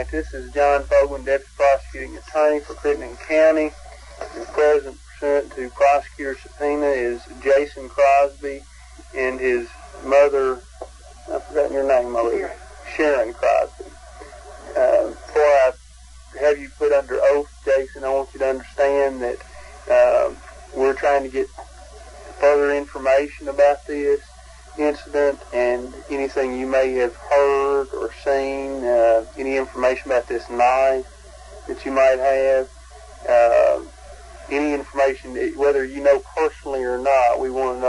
right, this is John Fogelman, Deputy Prosecuting Attorney for Crittenden County. The present pursuant to prosecutor's subpoena is Jason Crosby and his mother, I've forgotten your name already, Sharon Crosby. Before I have you put under oath, Jason, I want you to understand that we're trying to get further information about this incident and anything you may have heard or seen, any information about this knife that you might have, any information, whether you know personally or not, we want to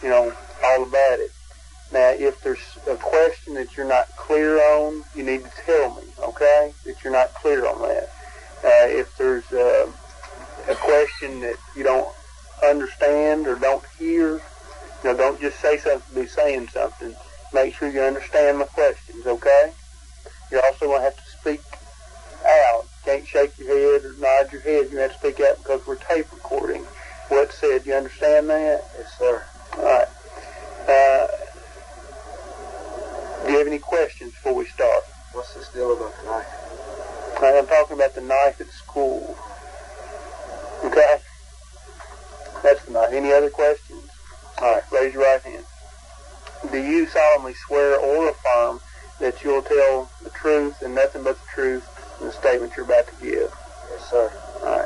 know, all about it. Now, if there's a question that you're not clear on, you need to tell me, okay, that you're not clear on that. If there's a question that you don't understand or don't hear, don't just say something to be saying something. Make sure you understand my questions, okay? You're also going to have to speak out. You can't shake your head or nod your head. You have to speak out because we're tape recording what's said. You understand that? Yes, sir. All right. Do you have any questions before we start? What's this deal about the knife? I'm talking about the knife at school. Okay? That's the knife. Any other questions? All right, raise your right hand. Do you solemnly swear or affirm that you'll tell the truth and nothing but the truth in the statement you're about to give? Yes, sir. All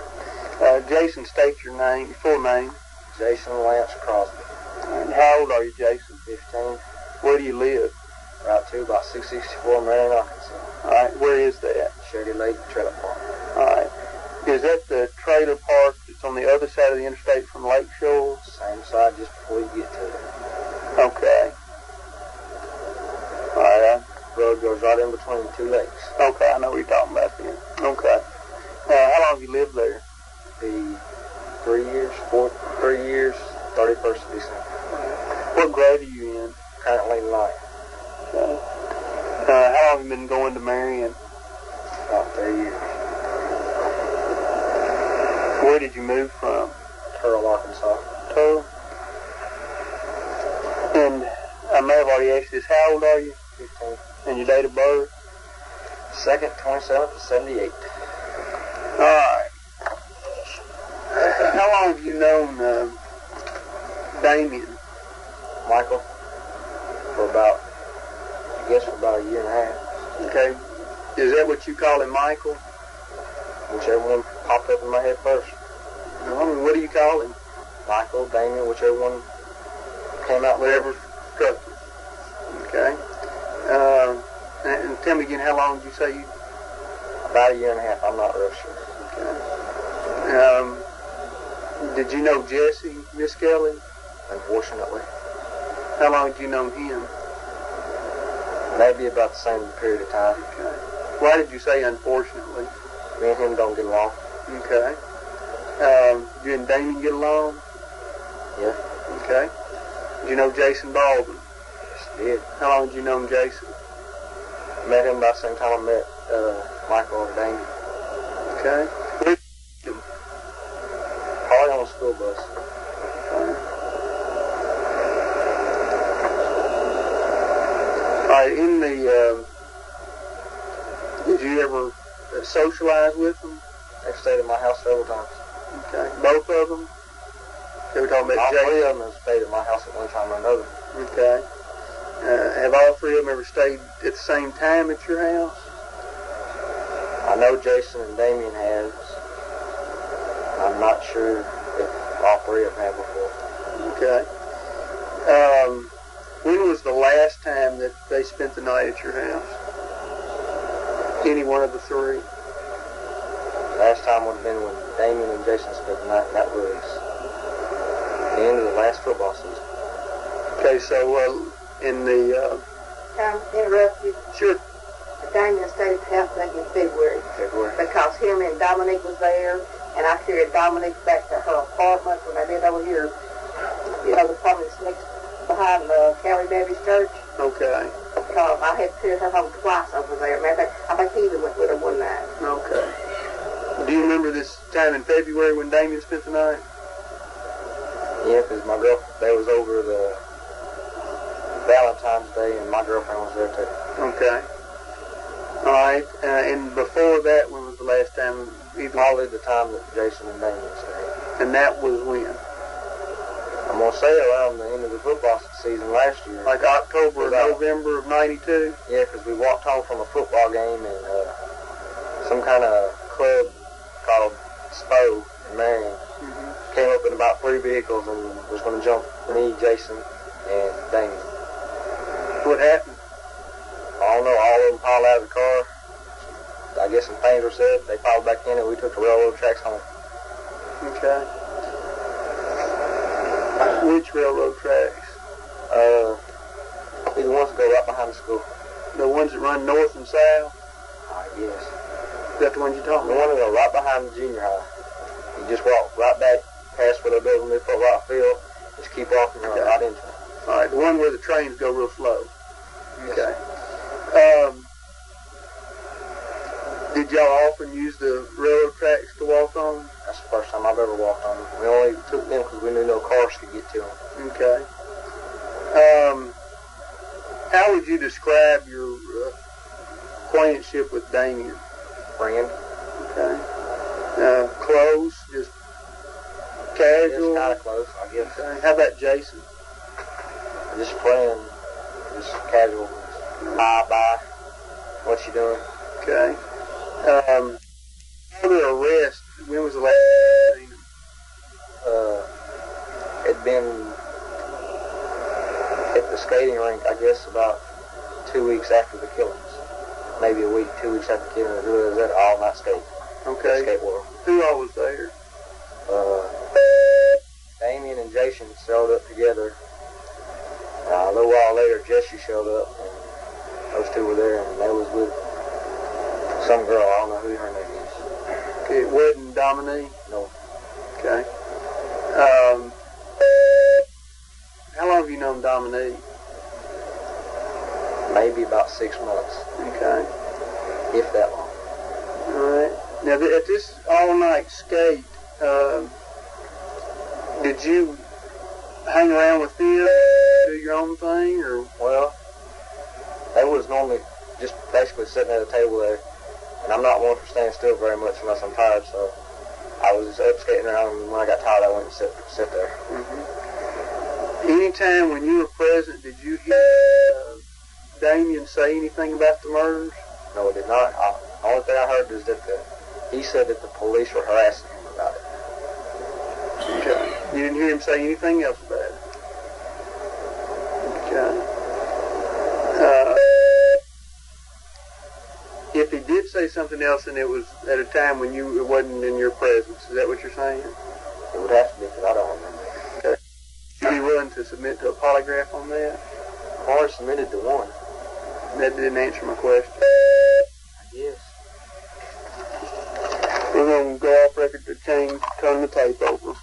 right. Jason, state your name, your full name. Jason Lance Crosby. And how old are you, Jason? 15. Where do you live? Route 2, about 664, Marion, Arkansas. All right, where is that? Shady Lake Trailer Park. All right. Is that the trailer park that's on the other side of the interstate from Lake Shore? Same side, just before you get to it. Okay. All right. The road goes right in between two lakes. Okay, I know what you're talking about then. Okay. How long have you lived there? 3 years, 31st of December. What grade are you in? Currently 9. Okay. How long have you been going to Marion? About 3 years. Where did you move from? Turl, Arkansas. Turl? And I may have already asked this. How old are you? 15. And your date of birth? 2nd, 27th of 78. All right. How long have you known Damien? Michael? For about a year and a half. Okay. Is that what you call him, Michael? Whichever one popped up in my head first. What do you call him? Michael, Damien, whichever one came out. Whatever struck you. Okay. And tell me again, how long did you say you... About a year and a half. I'm not real sure. Okay. Did you know Jesse, Miss Kelly? Unfortunately. How long did you know him? Maybe about the same period of time. Okay. Why did you say unfortunately? Me and him don't get along. Okay. You and Damien get along? Yeah. Okay. Did you know Jason Baldwin? Yes, I did. How long did you know Jason? Met him about the same time I met Michael and Damien. Okay. Probably on a school bus. Okay. All right, did you ever socialize with them? They've stayed at my house several times. Okay. Both of them? Okay, we're talking about Jason. All 3 of them have stayed at my house at one time or another. Okay. Have all 3 of them ever stayed at the same time at your house? I know Jason and Damien has. I'm not sure if all 3 of them have before. Okay. When was the last time that they spent the night at your house? Any one of the 3? Last time would have been when Damien and Jason spent the night, and that was the end of the last football season. Okay, so in the... Can I interrupt you? Sure. Damien stayed at the house back in February. Because him and Dominique was there, and I carried Dominique back to her apartment when I lived over here. The apartment next behind the Calvary Baptist Church. Okay. Because I had carried her home twice over there. Matter of fact, I think he even went with her one night. Okay. Do you remember this time in February when Damien spent the night? Yeah, because my girlfriend, they was over the Valentine's Day, and my girlfriend was there too. Okay. All All right. And before that, when was the last time? Probably the time that Jason and Damien stayed. And that was when? I'm going to say around the end of the football season last year. Like October or November of '92? Yeah, because we walked home from a football game and some kind of club called SPO in Marion came up in about 3 vehicles and was going to jump me, Jason, and Damien. What happened? I don't know, all of them piled out of the car. I guess some things were said. They piled back in and we took the railroad tracks home. Okay. Which railroad tracks? These ones that go right behind the school. The ones that run north and south? Yes. Is that the ones you're talking The about? one that go right behind the junior high. You just walk right back past where they're building their football field. Just keep walking right into it. All right, the one where the trains go real slow. Okay. Did y'all often use the railroad tracks to walk on? That's the first time I've ever walked on them. We only took them because we knew no cars could get to them. Okay. How would you describe your acquaintanceship with Damien? Friend. Okay. Close, just casual? Just kind of close, I guess. Okay. How about Jason? Just friend. Just casual. Hi, bye. What you doing? Okay. Other arrest, when was the last time you seen him? It'd been at the skating rink, I guess, about 2 weeks after the killings. Maybe a week, 2 weeks after the killings. It was at all-night skate. Okay. Skate world. Who all was there? Damien and Jason showed up together. A little while later, Jesse showed up, and those two were there, and they was with some girl. I don't know who her name is. Okay, it wasn't Dominique? No. Okay. How long have you known Dominique? Maybe about 6 months, Okay. if that long. All right. Now, at this all-night skate, did you hang around with them, do your own thing, or? Well, they was normally just basically sitting at a table there, and I'm not one for staying still very much unless I'm tired, so I was just up skating around, and when I got tired, I went and sit there. Anytime when you were present, did you hear Damien say anything about the murders? No, it did not. The only thing I heard is that he said that the police were harassing him about it. Okay. You didn't hear him say anything else about it? Okay. If he did say something else and it was at a time when it wasn't in your presence, is that what you're saying? It would have to be, because I don't remember. Okay. Would you be willing to submit to a polygraph on that? I've already submitted to one. That didn't answer my question. Yes. We're going to go off record to turn the tape over.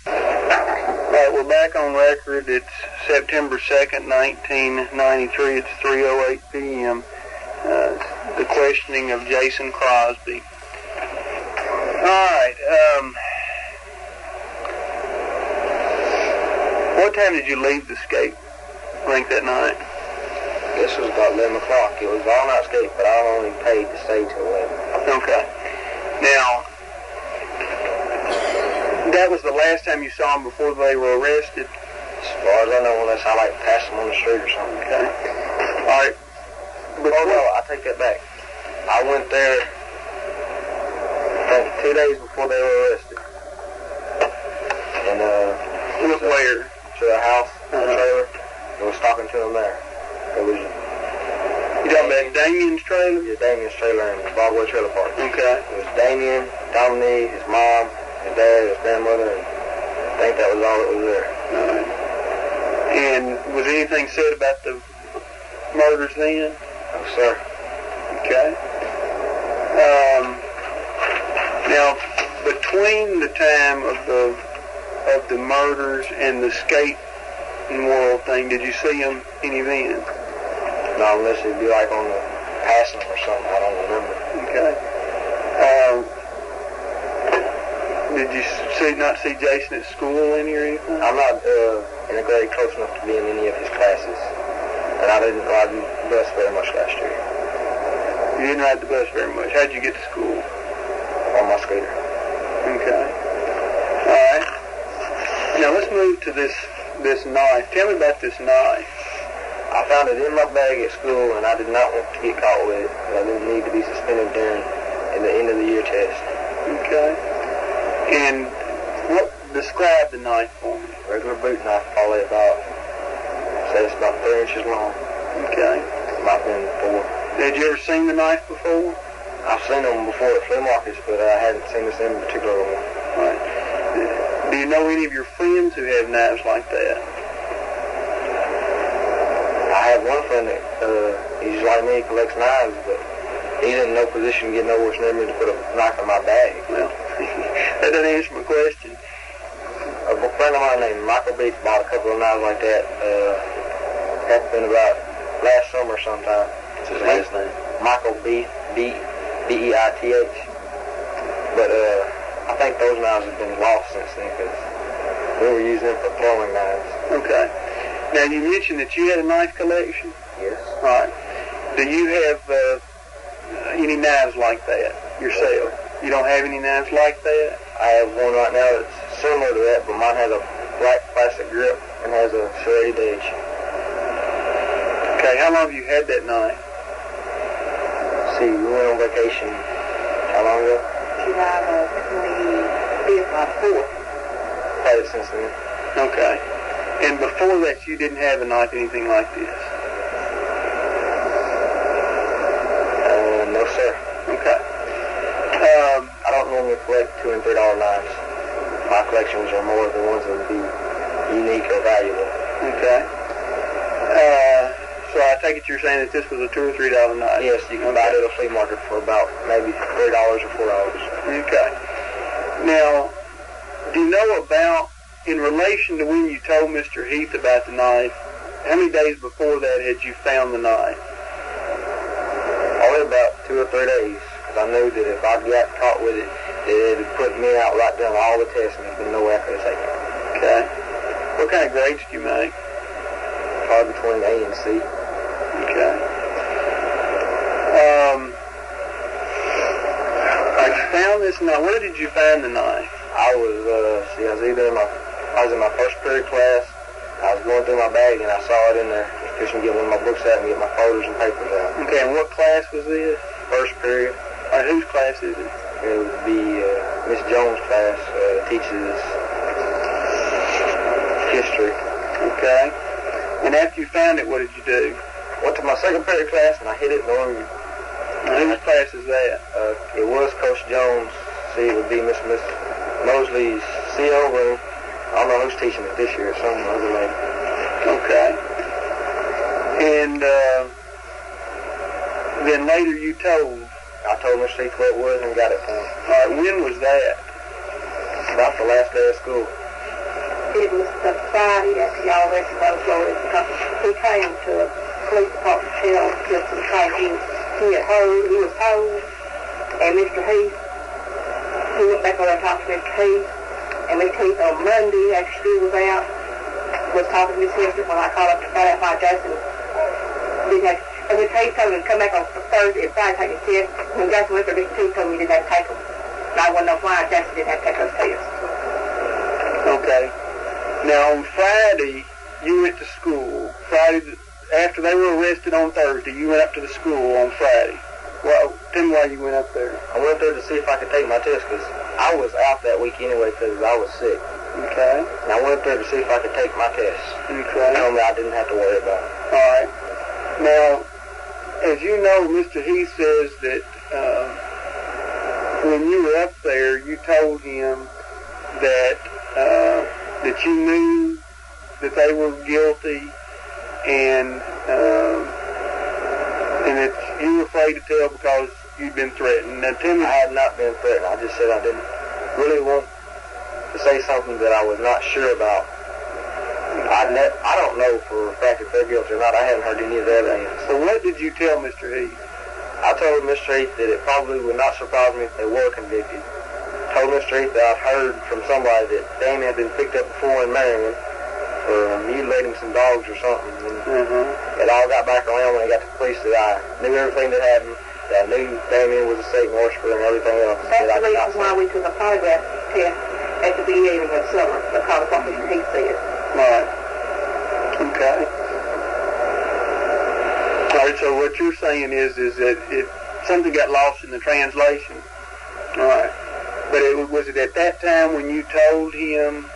Alright, we're back on record. It's September 2nd, 1993. It's 3:08 p.m. The questioning of Jason Crosby. Alright, what time did you leave the skate rink that night? This was about 11 o'clock. It was all-night skate, but I only paid to stay till 11. Okay. Now, that was the last time you saw them before they were arrested? As far as I know, unless I passed them on the street or something. Okay. All right. But no, I take that back. I went there, I think 2 days before they were arrested. And, where? To a house, a trailer, and was talking to them there. It was... You talking about Damien's trailer? Yeah, Damien's trailer in the Broadway Trailer Park. Okay. It was Damien, Dominique, his mom, his dad, his grandmother, and I think that was all that was there. All right. And was anything said about the murders then? No, sir. Okay. Now, between the time of the murders and the skate world thing, did you see them any then? No, unless it'd be like on the passing or something. I don't remember. Okay. Did you not see Jason at school any or anything? I'm not in a grade close enough to be in any of his classes. And I didn't ride the bus very much last year. You didn't ride the bus very much. How'd you get to school? On my scooter. Okay. All right. Now let's move to this knife. Tell me about this knife. I found it in my bag at school, and I did not want to get caught with it. I didn't need to be suspended during the end of the year test. Okay. And describe the knife for me. Regular boot knife, probably about, say it's about 3 inches long. Okay. Might have been 4. Had you ever seen the knife before? I've seen them before at flea markets, but I hadn't seen this in particular one. Right. Do you know any of your friends who have knives like that? I have one friend that, he's like me, he collects knives, but he's in no position to get nowhere near me to put a knife in my bag. Well, that doesn't answer my question. A friend of mine named Michael B. bought a couple of knives like that. That's been about last summer sometime. What's his last name? Michael B. B-E-I-T-H. But I think those knives have been lost since then because we were using them for throwing knives. Okay. Now, you mentioned that you had a knife collection? Yes. All right. Do you have any knives like that yourself? You don't have any knives like that? I have one right now that's similar to that, but mine has a black plastic grip and has a serrated edge. Okay, how long have you had that knife? Let's see, we went on vacation. How long ago? July the 25th or 4th. Had it since then. Okay. And before that, you didn't have a knife anything like this? No, sir. Okay. I don't normally collect $2 and $3 knives. My collections are more the ones that would be unique or valuable. Okay. So I take it you're saying that this was a $2 or $3 knife? Yes, you can buy it at a flea market for about maybe $3 or $4. Okay. Now, do you know about, in relation to when you told Mr. Heath about the knife, how many days before that had you found the knife? Only about 2 or 3 days, because I knew that if I got caught with it, it would put me out right down all the tests and there'd been no way I could have taken it. Okay. What kind of grades did you make? Probably between A and C. Okay. I found this knife. Where did you find the knife? I was in my first period class. I was going through my bag and I saw it in there. Just fishing to get one of my books out and get my folders and papers out. Okay, and what class was this? First period. All right, whose class is it? It would be Miss Jones' class. Teaches history. Okay. And after you found it, what did you do? Went to my second period class and I hid it in the room. Now, whose class is that? It was Coach Jones. See, it would be Miss Mosley's CO room. I don't know who's teaching it this year. Some other lady. Okay. And then later you told. I told Mr. Heath what it was and got it for him. All right, when was that? About the last day of school. It was the Friday after y'all rested those lawyers because he came to the police department to tell just because he was told, and Mr. Heath, he went back over and talked to Mr. Heath, and Mr. Heath on Monday after school was out, was talking to Miss Hester when I called up to find out why Jason didn't have, and Mr. Heath told him to come back on Thursday and Friday take his test. When Jason went there, Mr. Heath told me he didn't have to take them. And I want to know why Jason didn't have to take those tests. Okay. Now on Friday, you went to school. Friday, after they were arrested on Thursday, you went up to the school on Friday. Well, tell me why you went up there. I went there to see if I could take my test because I was out that week anyway because I was sick. Okay. And I went up there to see if I could take my test. Okay. They told me I didn't have to worry about it. All right. Now, as you know, Mr. Heath says that when you were up there, you told him that that you knew that they were guilty and that you were afraid to tell because you'd been threatened. Now, tell me. I had not been threatened. I just said I didn't really want to say something that I was not sure about. I don't know for a fact if they're guilty or not. I haven't heard any of the evidence. So what did you tell Mr. Heath? I told Mr. Heath that it probably would not surprise me if they were convicted. I told Mr. Heath that I've heard from somebody that Damien had been picked up before in Marion for mutilating some dogs or something. And it all got back around when I got to the police that I knew everything that happened. That I knew Damien was a Satan worshiper and everything else. That's the reason why we took a polygraph test at the beginning of the summer, because of what he said. Right. Okay. All right, so what you're saying is that something got lost in the translation. All right. But was it at that time when you told him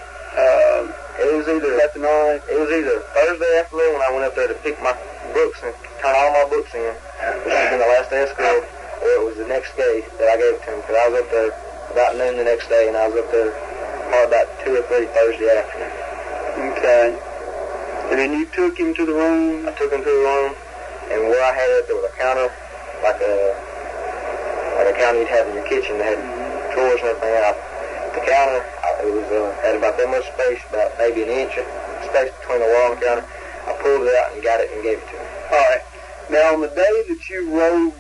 it was either about the knife? It was either Thursday afternoon when I went up there to pick my books and turn all my books in, which was been the last day of school, or it was the next day that I gave it to him, because I was up there about noon the next day, and I was up there probably about 2 or 3 Thursday afternoon. Okay. And then you took him to the room? I took him to the room, and where I had it, there was a counter, like a counter you'd have in your kitchen that had drawers and everything out. The counter, it was had about that much space, about maybe an inch of space between the wall and the counter. I pulled it out and got it and gave it to him. All right. Now, on the day that you rode,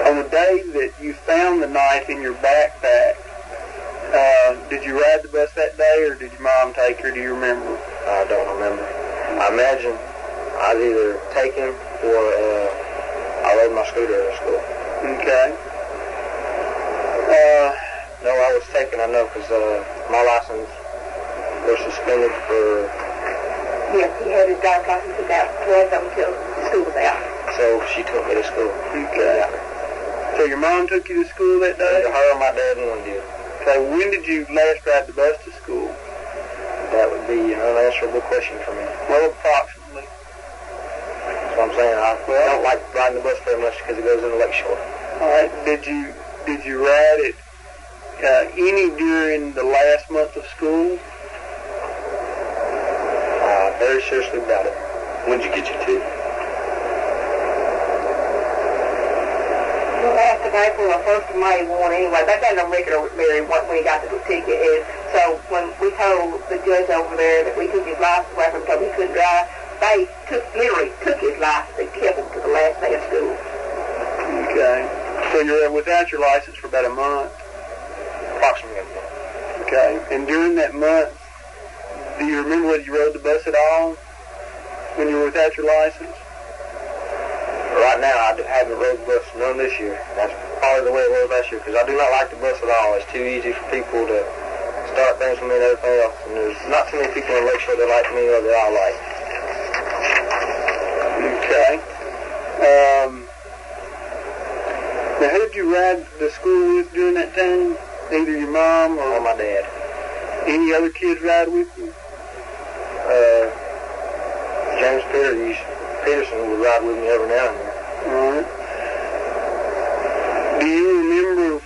on the day that you found the knife in your backpack, did you ride the bus that day, or did your mom take her? Do you remember? I don't remember. I imagine I'd either take him or I rode my scooter to school. Okay. No, I was taken, I know, because my license was suspended for... Yes, he had his driver's license took out until school was out. So she took me to school. Okay. Yeah. So your mom took you to school that day? Either her or my dad, and one did. Okay, when did you last ride the bus to school? That would be an unanswerable question for me. Well, approximately. That's what I'm saying. I don't like riding the bus very much because it goes into Lakeshore. All right. Did you ride it any during the last month of school? Very seriously about it. When did you get your ticket? Well, after April or 1st of May one anyway. That got no regular Mary when he got the ticket. And so when we told the judge over there that we took his license away from him because he couldn't drive, they literally took his license and kept him to the last day of school. Okay. So you're without your license for about a month? Approximately a month. Okay. And during that month, do you remember whether you rode the bus at all when you were without your license? Right now, I haven't rode the bus none this year. That's probably the way it was last year, because I do not like the bus at all. It's too easy for people to start things with me and everything else. And there's not too many people in Lakeshore that like me or that I like. Okay. Now, who did you ride to school with during that time? Either your mom or my dad. Any other kids ride with you? James Peterson would ride with me every now and then. All right. Do you remember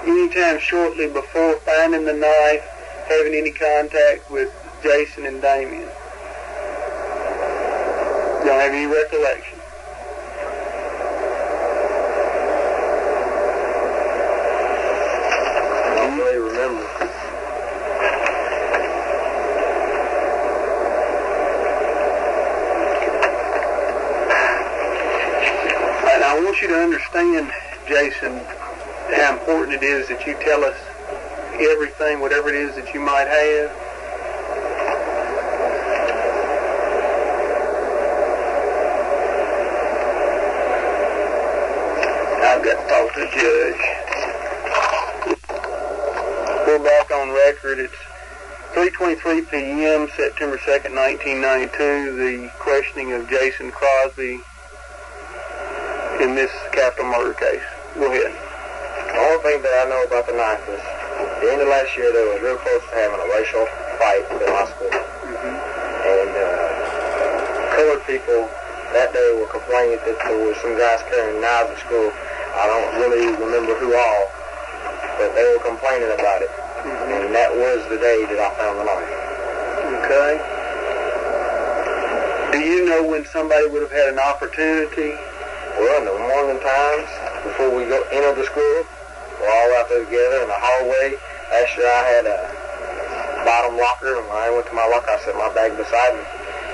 any time shortly before finding the knife having any contact with Jason and Damien? Don't have any recollection? I don't really remember. I want you to understand, Jason, how important it is that you tell us everything, whatever it is that you might have. I've got to talk to the judge. We're back on record. It's 3:23 p.m., September 2nd, 1992, the questioning of Jason Crosby in this capital murder case. Go ahead. The only thing that I know about the knife is at the end of last year they was real close to having a racial fight in my school. And colored people that day were complaining that there were some guys carrying knives at school. I don't really remember who all, but they were complaining about it. And that was the day that I found the knife. Okay. Do you know when somebody would have had an opportunity? Well, in the morning times, before we enter the school, we're all out there together in the hallway. Last year I had a bottom locker, and when I went to my locker, I set my bag beside me.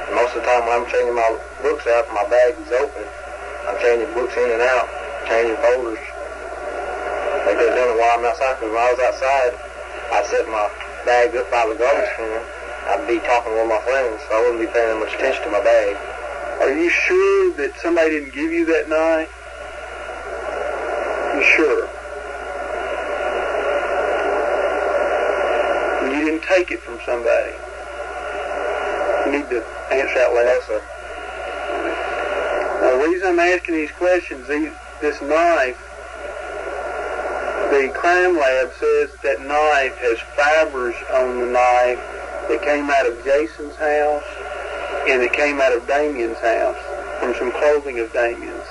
And most of the time when I'm changing my books out, my bag is open. I'm changing books in and out, changing folders. They could have done it while I'm outside, because when I was outside, I set my bagged up by the garbage can, I'd be talking with my friends, so I wouldn't be paying much attention to my bag. Are you sure that somebody didn't give you that knife? You sure? You didn't take it from somebody? You need to answer out loud. No, sir. Now, the reason I'm asking these questions, this knife, the crime lab says that knife has fibers on the knife that came out of Jason's house and it came out of Damien's house from some clothing of Damien's.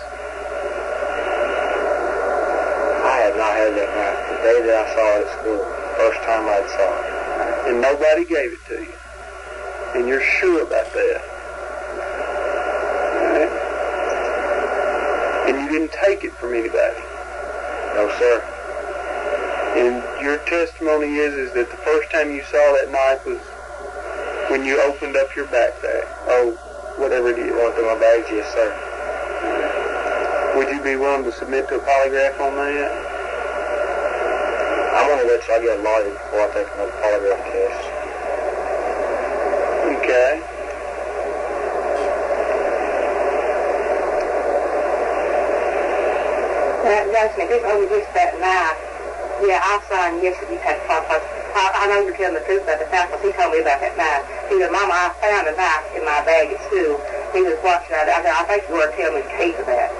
I have not had that knife. The day that I saw it at school, first time I saw it. And nobody gave it to you. And you're sure about that. All right? And you didn't take it from anybody. No, sir. And your testimony is that the first time you saw that knife was when you opened up your backpack, or whatever it is. Going through my bags, yes, sir. Would you be willing to submit to a polygraph on that? I'm going to wait till I get a lawyer before I take another polygraph test. Okay. Jason, if it's only just that knife, yeah, I saw him yesterday. I know you're telling the truth about the knife, because he told me about that knife. He said, Mama, I found a knife in my bag at school. He was watching it. I said, I think you ought to tell me the truth of that.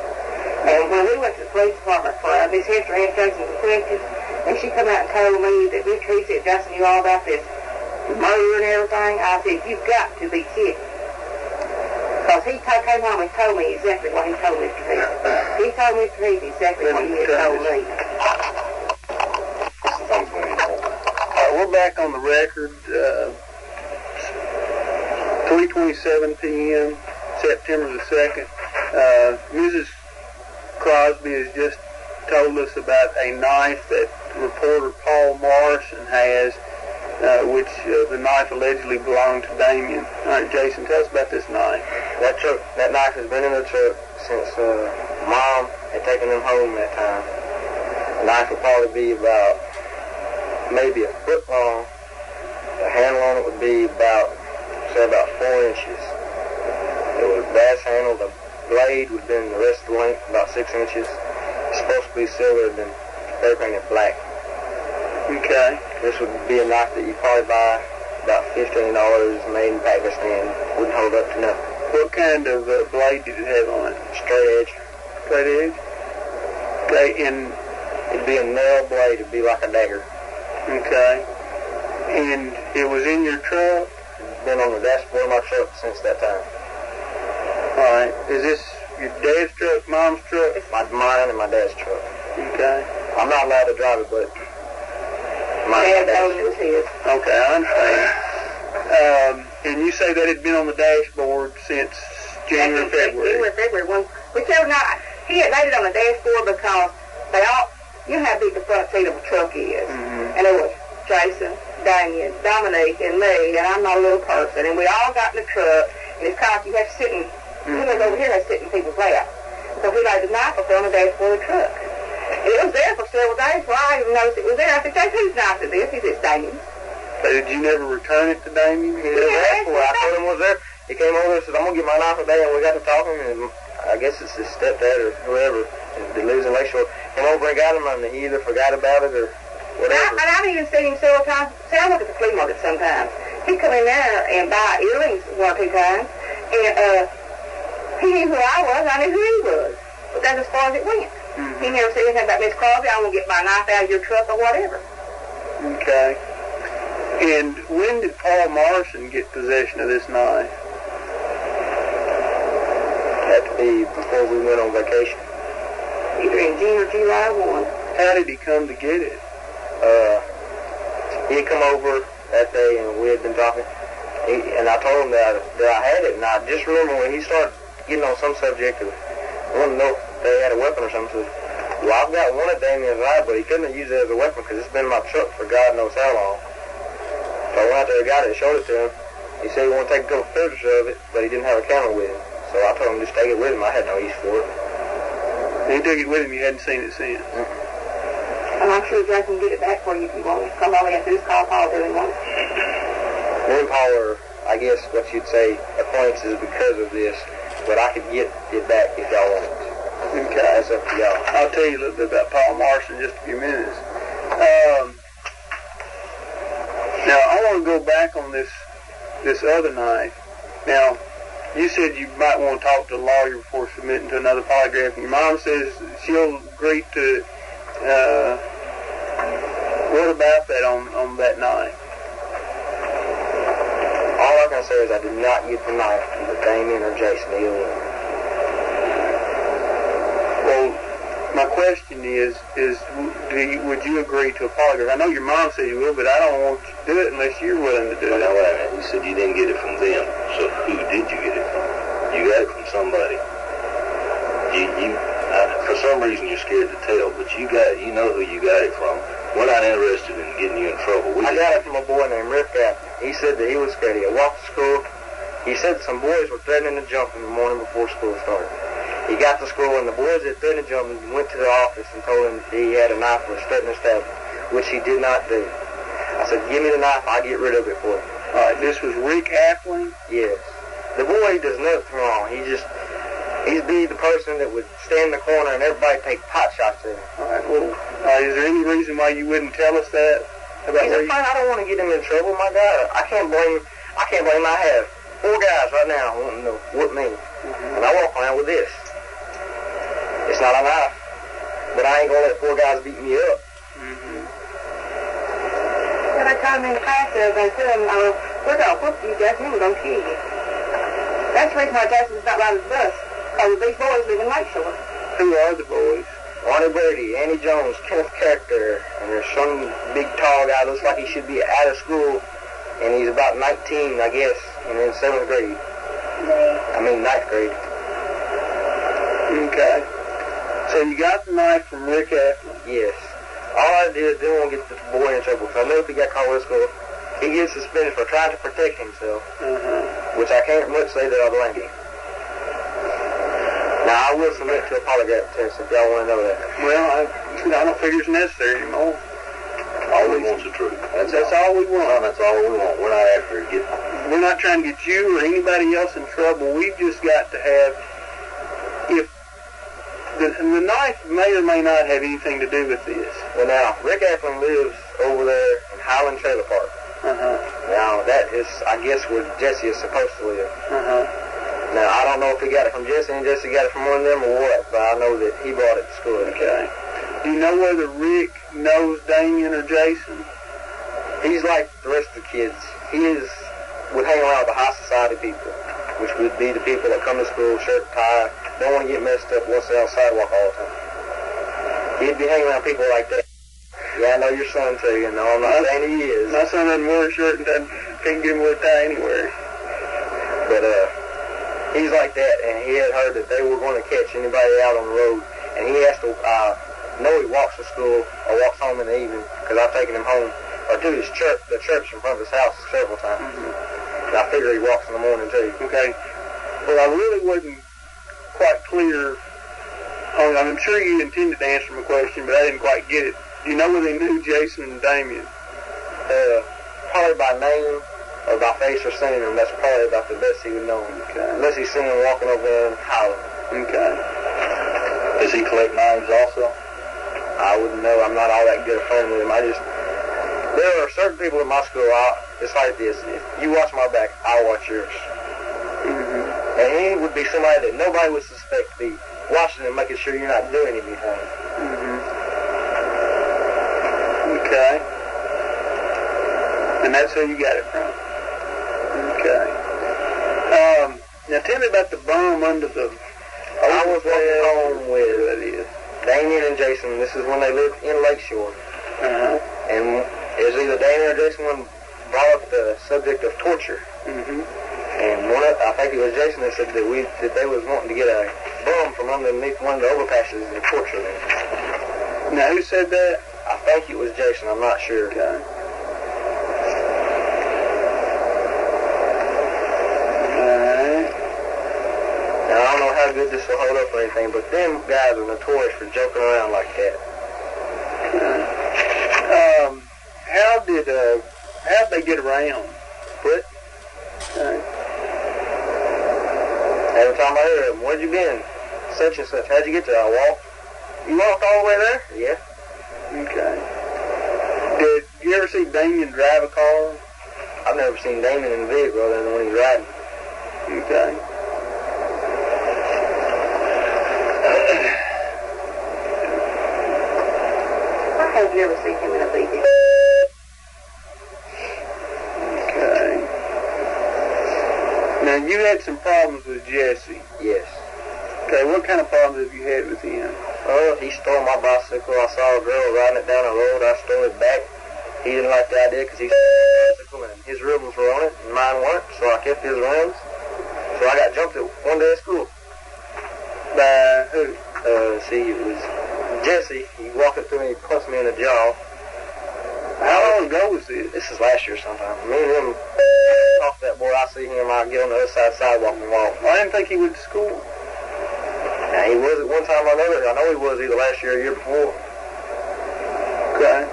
And when we went to the police department for Miss Hester asked Jason some questions, and she come out and told me that Miss Teresa said Jason knew all about this murder and everything. I said, you've got to be kidding. Because he came home and told me exactly what he told Mr. Teresa. He told Mr. Teresa exactly what he had told me. We're back on the record, 3:27 p.m., September the 2nd. Mrs. Crosby has just told us about a knife that reporter Paul Morrison has, which the knife allegedly belonged to Damien. All right, Jason, tell us about this knife. That knife has been in the truck since Mom had taken them home that time. The knife would probably be about maybe a foot long. The handle on it would be about 4 inches. It was brass handle. The blade would have been the rest of the length, about 6 inches. It's supposed to be silver, then spray painted black. Okay. This would be a knife that you probably buy about $15, made in Pakistan. Wouldn't hold up to nothing. What kind of blade did it have on it? Straight edge. Straight edge? Okay, and it'd be a nail blade. It'd be like a dagger. Okay. And it was in your truck? It's been on the dashboard of my truck since that time. All right. Is this your dad's truck, Mom's truck? It's mine and my dad's truck. Okay. I'm not allowed to drive it, but Dad told me it was his. Okay, I understand. And you say that had been on the dashboard since January, February? January, February. Whichever night. He had laid it on the dashboard because you know how big the front seat of a truck is. Mm-hmm. And it was Jason, Damien, Dominique, and me, and I'm not a little person. And we all got in the truck, and it's because you have to sit in, over here have to sit in people's lap. So we laid the knife up on the dashboard of the truck. And it was there for several days, so I didn't even notice it was there. I said, Jason, whose knife is this? He said, Damien's. So did you never return it to Damien? He was there for it. I told him it was there. He came over and said, I'm going to get my knife today, and we got to talking, and I guess it's his stepdad or whoever that lives in Lakeshore. Came over and got him, and he either forgot about it or whatever. And I've even seen him several times. See, I look at the flea market sometimes. He'd come in there and buy earrings 1 or 2 times, and he knew who I was, I knew who he was. But that's as far as it went. Mm-hmm. He never said anything about Miss Crosby, I won't get my knife out of your truck or whatever. Okay. And when did Paul Morrison get possession of this knife? Had to be before we went on vacation. Either in June or July 1. How did he come to get it? He had come over that day and we had been talking. And I told him that I had it. And I just remember when he started getting on some subject of wanting to know if they had a weapon or something. So, well, I've got one at Damien's eye, but he couldn't have used it as a weapon because it's been in my truck for God knows how long. So I went out there and got it and showed it to him. He said he wanted to take a couple pictures of it, but he didn't have a camera with him. So I told him just take it with him. I had no use for it. And he took it with him. You hadn't seen it since. I I'm sure Jason can get it back for you if you want. Come all we have to do is call Paul doing one. Me and Paul are, I guess, what you'd say, acquaintances because of this, but I could get it back if y'all want it. Okay. That's up to y'all. I'll tell you a little bit about Paul Marsh in just a few minutes. Now, I want to go back on this other knife. Now, you said you might want to talk to a lawyer before submitting to another polygraph. Your mom says she'll agree to it. What about that on that knife? All I can say is I did not get the knife from Damien or Jason, either one. Well, my question is would you agree to a polygraph? I know your mom said you will, but I don't want you to do it unless you're willing to do it. Now, wait a minute. You said you didn't get it from them. So who did you get it from? You got it from somebody. For some reason you're scared to tell, but you know who you got it from. We're not interested in getting you in trouble. I got it from a boy named Rick Gaffney. He said that he was scared. He walked to school. He said some boys were threatening to jump in the morning before school started. He got to school, and the boys that threatened to jump went to the office and told him that he had a knife for threatening to stab him, which he did not do. I said, give me the knife, I'll get rid of it for you. All right, this was Rick Athling? Yes. The boy does nothing wrong. He'd be the person that would stand in the corner and everybody take pot shots at him. All right, well, is there any reason why you wouldn't tell us that? He's a friend. I don't want to get him in trouble, my God. I can't blame him. I have 4 guys right now wanting to whip me. And I walk around with this. It's not a knife. But I ain't going to let 4 guys beat me up. When I called him in the class the other day, I told him, we're going to whoop you, Jason, we're going to kill you. That's the reason why Jason's not riding the bus, because these boys live in Lakeshore. Who are the boys? Ronnie Brady, Andy Jones, Kenneth Character, and there's some big tall guy, looks like he should be out of school, and he's about 19, I guess, and in 7th grade. Ninth grade. Okay. So you got the knife from Rick Athling? Yes. All I did is didn't want to get the boy in trouble, because I know if he got caught with school, he gets suspended for trying to protect himself, which I can't much say that I blame him. Now, I will submit to a polygraph test if y'all want to know that. Well, I don't figure it's necessary anymore. All we want is the truth. That's all we want. No, that's all we want. We're not after getting. We're not trying to get you or anybody else in trouble. We've just got to have, if the knife may or may not have anything to do with this. Well, now, Rick Athling lives over there in Highland Trailer Park. Now, that is, I guess, where Jesse is supposed to live. Now, I don't know if he got it from Jesse and Jesse got it from one of them or what, but I know that he brought it to school. Okay. Do you know whether Rick knows Damien or Jason? He's like the rest of the kids. He would hang around with the high society people, which would be the people that come to school, shirt, tie, don't want to get messed up once they're on the sidewalk all the time. He'd be hanging around people like that. Yeah, I know your son too, you know. I'm not saying he is. My son doesn't wear a shirt and can't get him with a tie anywhere. But, he's like that, and he had heard that they were going to catch anybody out on the road, and he has to know he walks to school or walks home in the evening, because I've taken him home, or to his church, the church in front of his house several times. And I figure he walks in the morning, too. Okay. Well, I really wasn't quite clear. I'm sure you intended to answer my question, but I didn't quite get it. Do you know whether they knew Jason and Damien? Probably by name or by face or seen him. That's probably about the best he would know him. Okay. Unless he's seen him walking over there and howling. Okay. Does he collect knives also? I wouldn't know. I'm not all that good a friend with him. There are certain people in my school, it's like this. If you watch my back, I'll watch yours. And he would be somebody that nobody would suspect to be watching and making sure you're not doing anything. Okay. And that's who you got it from. Okay. Now tell me about the bum under the... I was walking home with Damien and Jason. This is when they lived in Lakeshore. And it was either Damien or Jason when brought up the subject of torture. And I think it was Jason that said that they was wanting to get a bum from underneath one of the overpasses and torture them. Now who said that? I think it was Jason. I'm not sure. Okay. Now, I don't know how good this will hold up or anything, but them guys are notorious for joking around like that. How'd they get around? Foot. Every time I hear them, where'd you been? Such and such. How'd you get there? I walked. You walked all the way there? Yeah. Okay. Did you ever see Damien drive a car? I've never seen Damien in a vehicle other than when he's riding. Okay. Why have you ever seen him in a vehicle? Okay. Now, you had some problems with Jesse. Yes. Okay, what kind of problems have you had with him? He stole my bicycle. I saw a girl riding it down the road. I stole it back. He didn't like the idea because he stole my bicycle and his ribbons were on it and mine weren't, so I kept his rims. So I got jumped at one day at school. By who? It was Jesse. He walked up to me, he punched me in the jaw. How long ago was this? This is last year sometime. Me and him talk to that boy. I see him, I get on the other side of the sidewalk and walk. I didn't think he went to school. Now, he was at one time or another. I know he was either last year or the year before. Okay.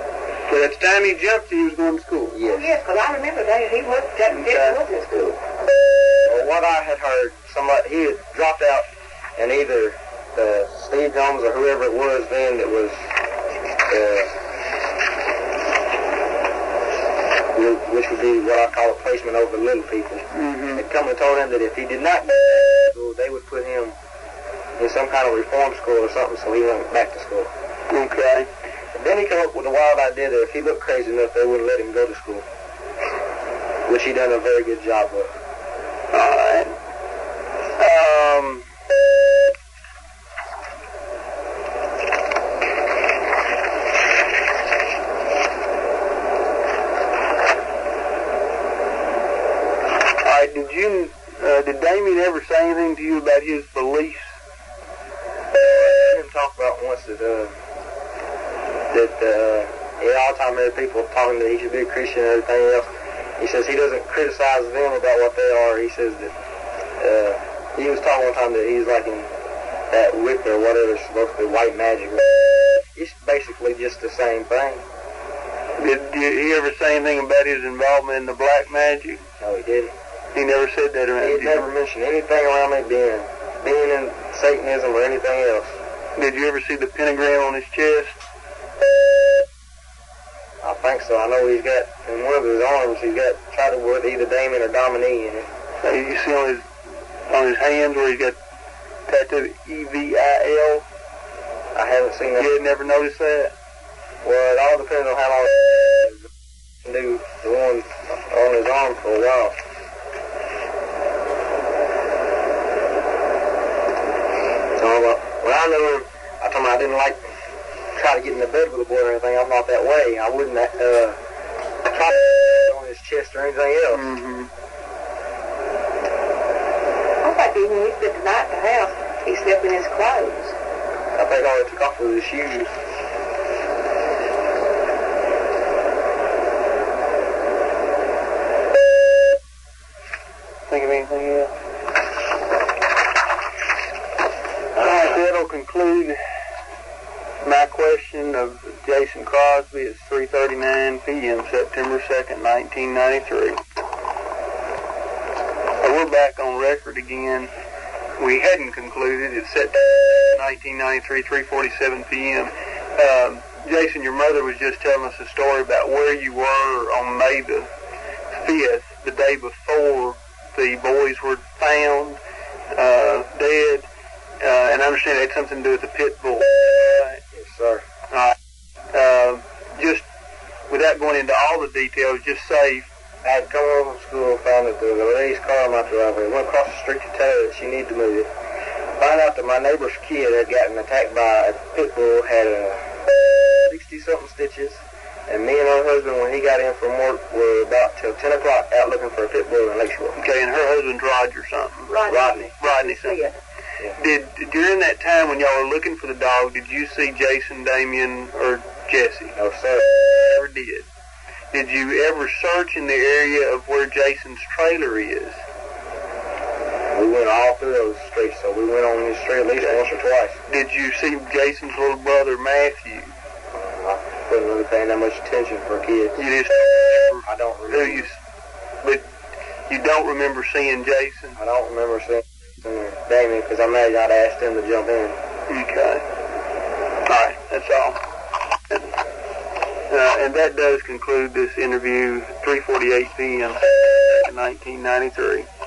But at the time he jumped, he was going to school. Yes. Oh, yes, because I remember that he wasn't in school. Well, what I had heard, he had dropped out, and either Steve Jones or whoever it was then that was, which would be what I call a placement over little people, had come and told him that if he did not go to school, they would put him in some kind of reform school or something, so he went back to school. Okay. And then he came up with the wild idea that if he looked crazy enough, they wouldn't let him go to school, which he done a very good job of. All right. Did Damien ever say anything to you about his beliefs? I heard him talk about once that all the time there are people talking that he should be a Christian and everything else. He says he doesn't criticize them about what they are. He says that he was talking one time that he's like in that Wicca or whatever is supposed to be white magic. It's basically just the same thing. Did he ever say anything about his involvement in the black magic? No, he didn't. He never said that around you? He never mentioned anything around me being in Satanism or anything else. Did you ever see the pentagram on his chest? I think so. I know he's got, in one of his arms, he's got tried to with either Damien or Dominique in it. You see on his hands where he's got tattooed EVIL? I haven't seen that. You had never noticed that? Well, it all depends on how long he can do the one on his arm for a while. When I knew him, I told him I didn't like try to get in the bed with a boy or anything. I'm not that way. I wouldn't try to on his chest or anything else. I thought even when he spent the night at the house, he slept in his clothes. I think all he took off was his shoes. Think of anything else? Alright, that'll conclude my question of Jason Crosby. It's 3:39 p.m. September 2nd, 1993. We're back on record again. We hadn't concluded. It's September 1993, 3:47 p.m. Jason, your mother was just telling us a story about where you were on May the 5th, the day before the boys were found dead. And I understand it had something to do with the pit bull. Right? Yes, sir. All right. Just without going into all the details, just say, I had come home from school and found that there was a lady's car in my driveway. Went across the street to tell her that she needed to move it. Found out that my neighbor's kid had gotten attacked by a pit bull, had 60-something stitches, and me and her husband, when he got in from work, were about till 10 o'clock out looking for a pit bull in Lakeshore. Okay, and her husband's Roger something. Rodney something. Yeah. Did during that time when y'all were looking for the dog, did you see Jason, Damien, or Jesse? No, sir. Never did. Did you ever search in the area of where Jason's trailer is? We went all through those streets, so we went on his street at least once or twice. Did you see Jason's little brother, Matthew? wasn't really paying that much attention for a kid. You just don't remember I don't who remember. but you don't remember seeing Jason? I don't remember seeing Damien because I imagine I'd asked him to jump in. Okay. All right, that's all. And that does conclude this interview, 3:48 p.m. 1993.